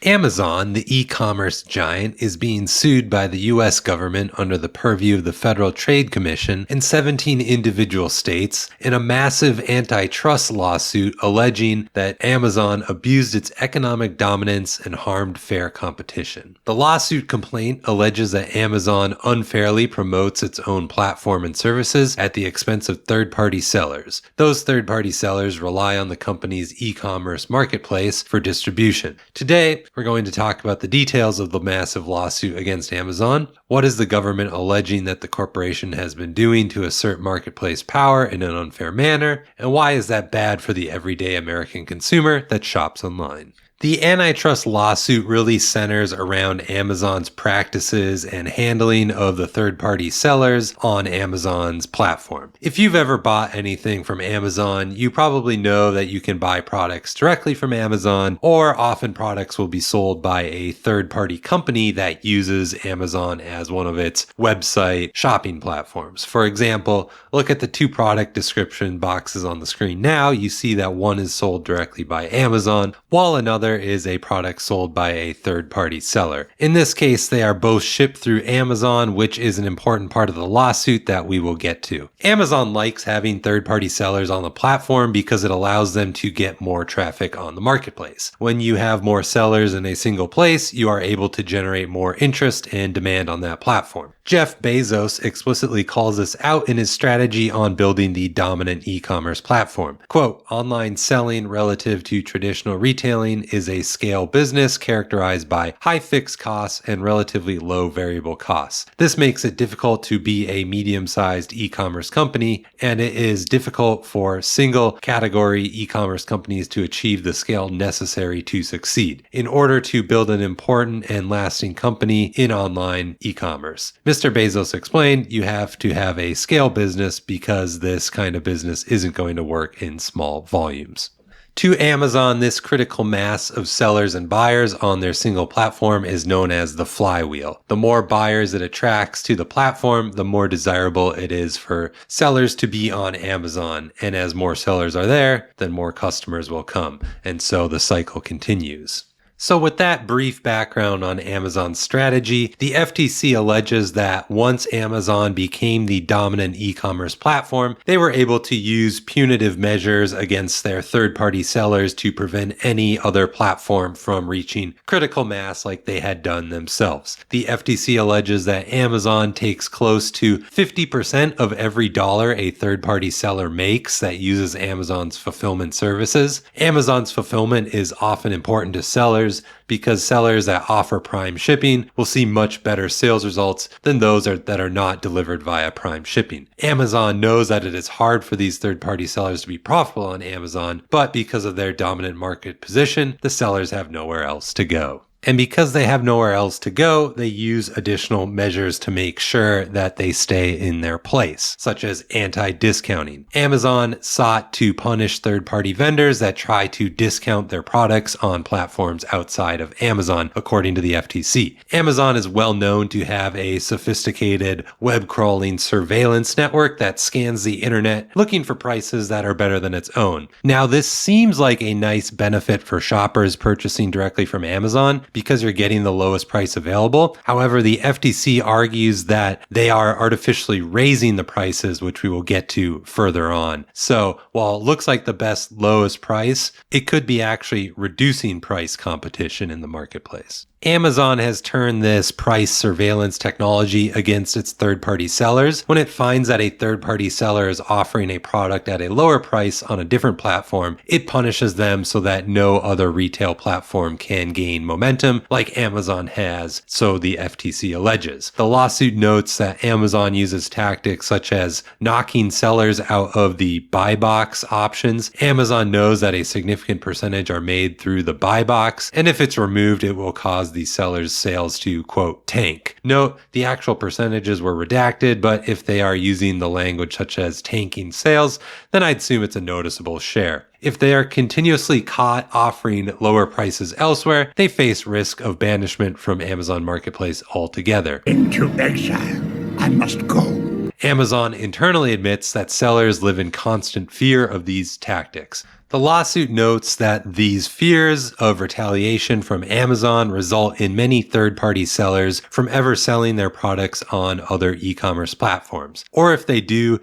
Amazon, the e-commerce giant, is being sued by the U.S. government under the purview of the Federal Trade Commission and 17 individual states in a massive antitrust lawsuit alleging that Amazon abused its economic dominance and harmed fair competition. The lawsuit complaint alleges that Amazon unfairly promotes its own platform and services at the expense of third-party sellers. Those third-party sellers rely on the company's e-commerce marketplace for distribution. Today, we're going to talk about the details of the massive lawsuit against Amazon. What is the government alleging that the corporation has been doing to assert marketplace power in an unfair manner? And why is that bad for the everyday American consumer that shops online? The antitrust lawsuit really centers around Amazon's practices and handling of the third-party sellers on Amazon's platform. If you've ever bought anything from Amazon, you probably know that you can buy products directly from Amazon, or often products will be sold by a third-party company that uses Amazon as one of its website shopping platforms. For example, look at the two product description boxes on the screen now. You see that one is sold directly by Amazon, while another is a product sold by a third-party seller. In this case, they are both shipped through Amazon, which is an important part of the lawsuit that we will get to. Amazon likes having third-party sellers on the platform because it allows them to get more traffic on the marketplace. When you have more sellers in a single place, you are able to generate more interest and demand on that platform. Jeff Bezos explicitly calls this out in his strategy on building the dominant e-commerce platform. Quote, "Online selling relative to traditional retailing is a scale business characterized by high fixed costs and relatively low variable costs. This makes it difficult to be a medium-sized e-commerce company, and it is difficult for single category e-commerce companies to achieve the scale necessary to succeed in order to build an important and lasting company in online e-commerce." Mr. Bezos explained, you have to have a scale business because this kind of business isn't going to work in small volumes. To Amazon, this critical mass of sellers and buyers on their single platform is known as the flywheel. The more buyers it attracts to the platform, the more desirable it is for sellers to be on Amazon. And as more sellers are there, then more customers will come. And so the cycle continues. So with that brief background on Amazon's strategy, the FTC alleges that once Amazon became the dominant e-commerce platform, they were able to use punitive measures against their third-party sellers to prevent any other platform from reaching critical mass like they had done themselves. The FTC alleges that Amazon takes close to 50% of every dollar a third-party seller makes that uses Amazon's fulfillment services. Amazon's fulfillment is often important to sellers because sellers that offer Prime shipping will see much better sales results than those that are not delivered via Prime shipping. Amazon knows that it is hard for these third-party sellers to be profitable on Amazon, but because of their dominant market position, the sellers have nowhere else to go. And because they have nowhere else to go, they use additional measures to make sure that they stay in their place, such as anti-discounting. Amazon sought to punish third-party vendors that try to discount their products on platforms outside of Amazon, according to the FTC. Amazon is well known to have a sophisticated web-crawling surveillance network that scans the internet looking for prices that are better than its own. Now, this seems like a nice benefit for shoppers purchasing directly from Amazon, because you're getting the lowest price available. However, the FTC argues that they are artificially raising the prices, which we will get to further on. So while it looks like the best lowest price, it could be actually reducing price competition in the marketplace. Amazon has turned this price surveillance technology against its third-party sellers. When it finds that a third-party seller is offering a product at a lower price on a different platform, it punishes them so that no other retail platform can gain momentum like Amazon has, so the FTC alleges. The lawsuit notes that Amazon uses tactics such as knocking sellers out of the buy box options. Amazon knows that a significant percentage are made through the buy box, and if it's removed, it will cause the seller's sales to, quote, tank. Note, the actual percentages were redacted, but if they are using the language such as tanking sales, then I'd assume it's a noticeable share. If they are continuously caught offering lower prices elsewhere, they face risk of banishment from Amazon Marketplace altogether. Into exile I must go. Amazon internally admits that sellers live in constant fear of these tactics. The lawsuit notes that these fears of retaliation from Amazon result in many third-party sellers from ever selling their products on other e-commerce platforms. Or if they do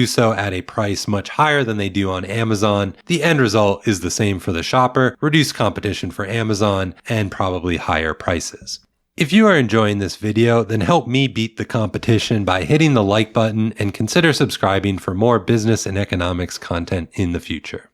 so at a price much higher than they do on Amazon. The end result is the same for the shopper: reduced competition for Amazon and probably higher prices. If you are enjoying this video, then help me beat the competition by hitting the like button and consider subscribing for more business and economics content in the future.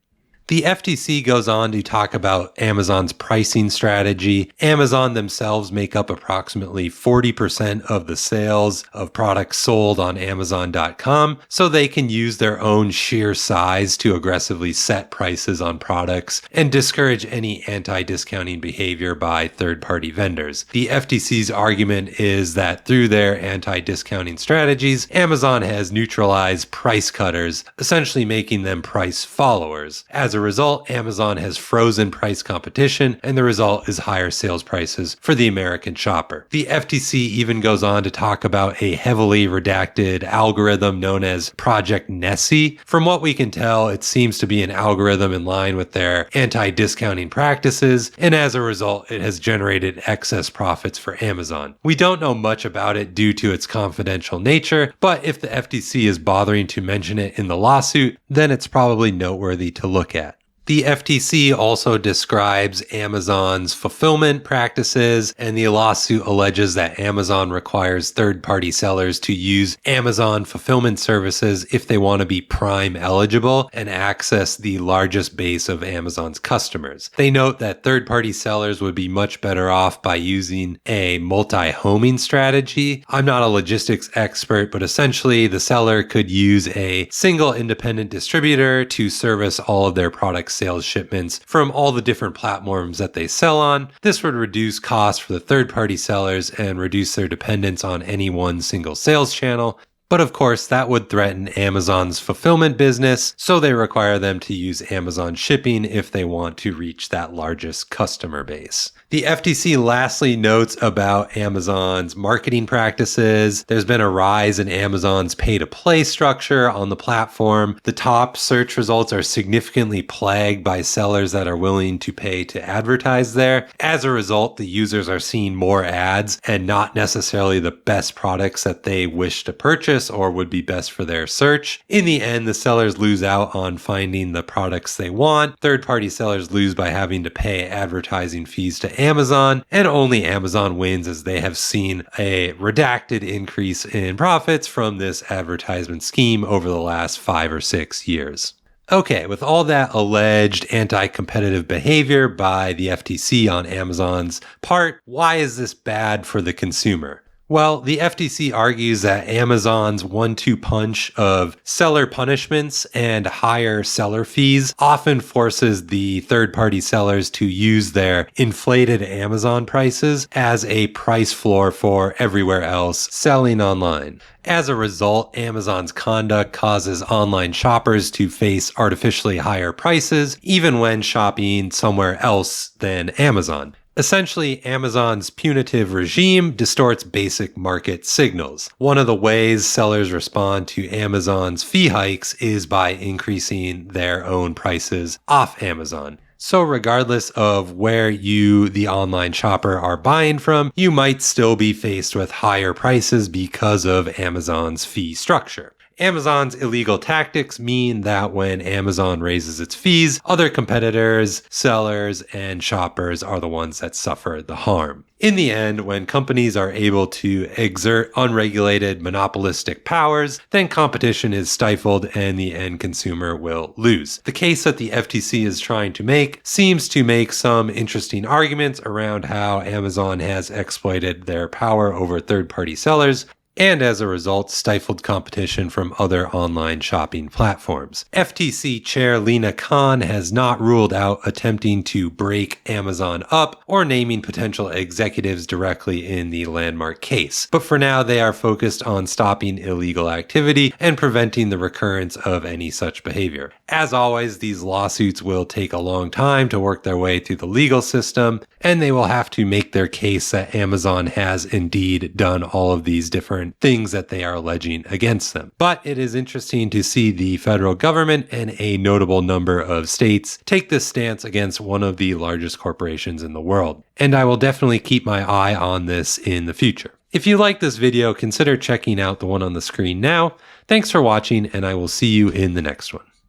The FTC goes on to talk about Amazon's pricing strategy. Amazon themselves make up approximately 40% of the sales of products sold on Amazon.com, so they can use their own sheer size to aggressively set prices on products and discourage any anti-discounting behavior by third-party vendors. The FTC's argument is that through their anti-discounting strategies, Amazon has neutralized price cutters, essentially making them price followers. As a result, Amazon has frozen price competition, and the result is higher sales prices for the American shopper. The FTC even goes on to talk about a heavily redacted algorithm known as Project Nessie. From what we can tell, it seems to be an algorithm in line with their anti-discounting practices, and as a result, it has generated excess profits for Amazon. We don't know much about it due to its confidential nature, but if the FTC is bothering to mention it in the lawsuit, then it's probably noteworthy to look at. The FTC also describes Amazon's fulfillment practices, and the lawsuit alleges that Amazon requires third-party sellers to use Amazon fulfillment services if they want to be Prime eligible and access the largest base of Amazon's customers. They note that third-party sellers would be much better off by using a multi-homing strategy. I'm not a logistics expert, but essentially the seller could use a single independent distributor to service all of their products sales shipments from all the different platforms that they sell on. This would reduce costs for the third-party sellers and reduce their dependence on any one single sales channel. But of course, that would threaten Amazon's fulfillment business, so they require them to use Amazon shipping if they want to reach that largest customer base. The FTC lastly notes about Amazon's marketing practices. There's been a rise in Amazon's pay-to-play structure on the platform. The top search results are significantly plagued by sellers that are willing to pay to advertise there. As a result, the users are seeing more ads and not necessarily the best products that they wish to purchase or would be best for their search. In the end, the sellers lose out on finding the products they want. Third-party sellers lose by having to pay advertising fees to Amazon, and only Amazon wins as they have seen a redacted increase in profits from this advertisement scheme over the last 5 or 6 years. Okay, with all that alleged anti-competitive behavior by the FTC on Amazon's part, why is this bad for the consumer? Well, the FTC argues that Amazon's 1-2 punch of seller punishments and higher seller fees often forces the third-party sellers to use their inflated Amazon prices as a price floor for everywhere else selling online. As a result, Amazon's conduct causes online shoppers to face artificially higher prices, even when shopping somewhere else than Amazon. Essentially, Amazon's punitive regime distorts basic market signals. One of the ways sellers respond to Amazon's fee hikes is by increasing their own prices off Amazon. So regardless of where you, the online shopper, are buying from, you might still be faced with higher prices because of Amazon's fee structure. Amazon's illegal tactics mean that when Amazon raises its fees, other competitors, sellers, and shoppers are the ones that suffer the harm. In the end, when companies are able to exert unregulated monopolistic powers, then competition is stifled and the end consumer will lose. The case that the FTC is trying to make seems to make some interesting arguments around how Amazon has exploited their power over third-party sellers, and as a result, stifled competition from other online shopping platforms. FTC Chair Lina Khan has not ruled out attempting to break Amazon up or naming potential executives directly in the landmark case. But for now, they are focused on stopping illegal activity and preventing the recurrence of any such behavior. As always, these lawsuits will take a long time to work their way through the legal system, and they will have to make their case that Amazon has indeed done all of these different things that they are alleging against them. But it is interesting to see the federal government and a notable number of states take this stance against one of the largest corporations in the world. And I will definitely keep my eye on this in the future. If you like this video, consider checking out the one on the screen now. Thanks for watching, and I will see you in the next one.